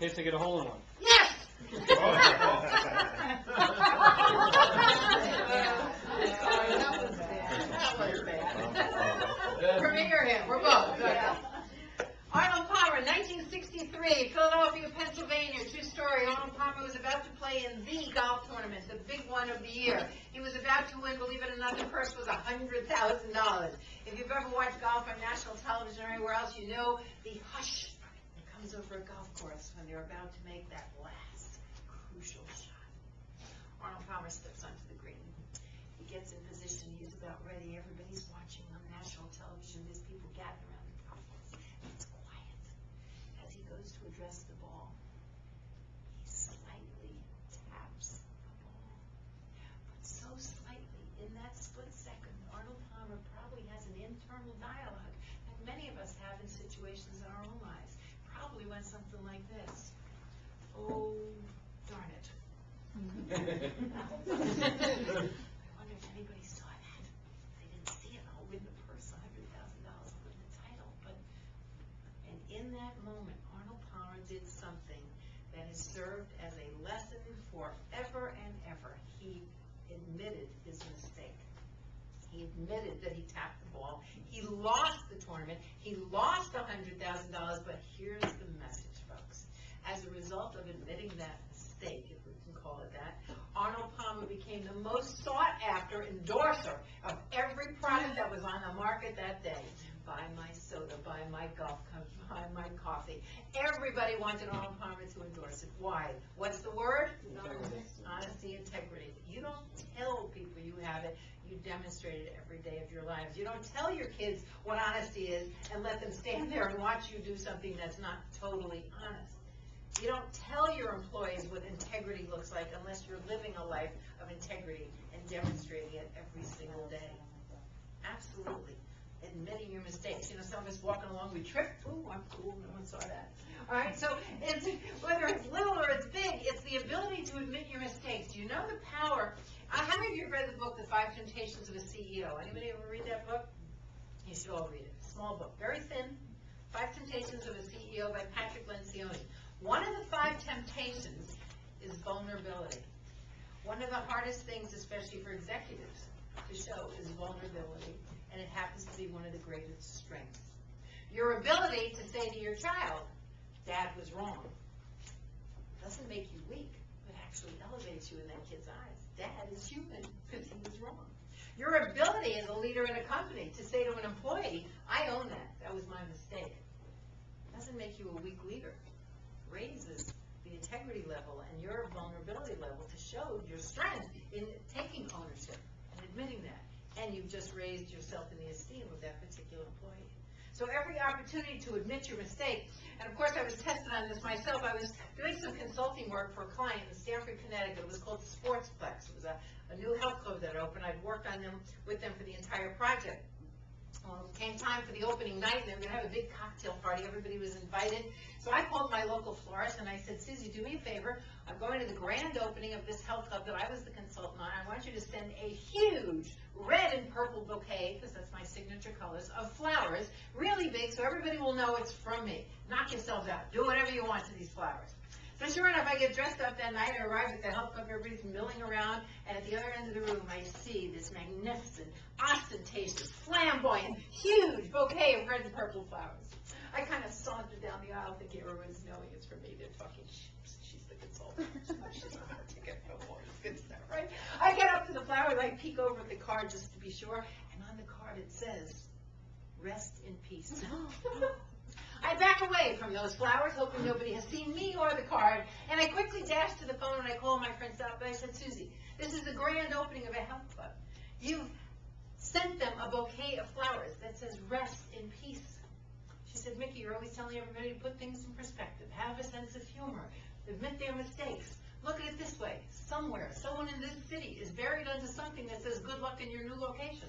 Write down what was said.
case I get a hole in one. Yes! Premier him. We're both. Arnold Palmer, 1963, Philadelphia, Pennsylvania. True story. Arnold Palmer was about to play in the golf tournament, the big one of the year. He was about to win, believe it or not, the purse was $100,000. If you've ever watched golf on national television or anywhere else, you know the hush that comes over a golf course when they're about to make that last crucial shot. Arnold Palmer steps onto the green. He gets in position. He's about ready. Everybody's watching on national television. There's people gathered around the golf course. It's quiet. As he goes to address the ball, he slightly taps the ball. But so slightly, in that split second, Arnold Palmer probably has an internal dialogue that many of us have in situations in our own lives. Probably went something like this. Oh, darn it. I wonder if anybody saw that. If they didn't see it, I'll win the purse, $100,000, I'll win the title. And in that moment, Arnold Palmer did something that has served as a lesson forever and ever. He admitted his mistake. He admitted that he tapped the ball. He lost the tournament. He lost $100,000, but here's the message, folks. As a result of admitting that mistake, if we can call it that, Arnold Palmer became the most sought-after endorser of every product that was on the market that day. Buy my soda, buy my golf cup, buy my coffee. Everybody wanted Arnold Palmer to endorse it. Why? What's the word? Honesty, integrity. You don't tell people you have it. You demonstrate it every day of your lives. You don't tell your kids what honesty is and let them stand there and watch you do something that's not totally honest. You don't tell your employees what integrity looks like unless you're living a life of integrity and demonstrating it every single day. Absolutely. Admitting your mistakes. You know, some of us walking along, we trip. Ooh, I'm cool. No one saw that. All right, so it's, whether it's little or it's big, it's the ability to admit your mistakes. Do you know the power? How many of you have read the book, The 5 Temptations of a CEO? Anybody ever read that book? You should all read it. Small book, very thin. 5 Temptations of a CEO by Patrick Lencioni. One of the 5 temptations is vulnerability. One of the hardest things, especially for executives, to show is vulnerability, and it happens to be one of the greatest strengths. Your ability to say to your child, Dad was wrong, doesn't make you weak, but actually elevates you in that kid's eyes. Dad is human because he was wrong. Your ability as a leader in a company to say to an employee, I own that. That was my mistake. Doesn't make you a weak leader. Raises the integrity level and your vulnerability level to show your strength in taking ownership and admitting that. And you've just raised yourself in the esteem of that particular employee. So every opportunity to admit your mistake, and of course I was tested on this myself. I was doing some consulting work for a client in Stamford, Connecticut. It was called Sportsplex. It was a new health club that opened. I'd worked on them with them for the entire project. Well, it came time for the opening night, and they were going to have a big cocktail party. Everybody was invited. So I called my local florist, and I said, Susie, do me a favor. I'm going to the grand opening of this health club that I was the consultant on. I want you to send a huge red and purple bouquet, because that's my signature colors, of flowers, really big, so everybody will know it's from me. Knock yourselves out. Do whatever you want to these flowers. So sure enough, I get dressed up that night. I arrive at the health club. Everybody's milling around. And at the other end of the room, I see this magnificent, ostentatious, flamboyant, huge bouquet of red and purple flowers. I kind of saunter down the aisle thinking everyone's knowing it's for me. They're talking, she's the consultant. She's on her ticket. No more. It's good stuff, right? I get up to the flowers. I peek over at the card just to be sure. And on the card it says, rest in peace. I back away from those flowers, hoping nobody has seen me or the card, and I quickly dash to the phone and I call my friend South, and I said, Susie, this is the grand opening of a health club. You've sent them a bouquet of flowers that says rest in peace. She said, Mikki, you're always telling everybody to put things in perspective, have a sense of humor, admit their mistakes. Look at it this way. Somewhere, someone in this city is buried under something that says good luck in your new location.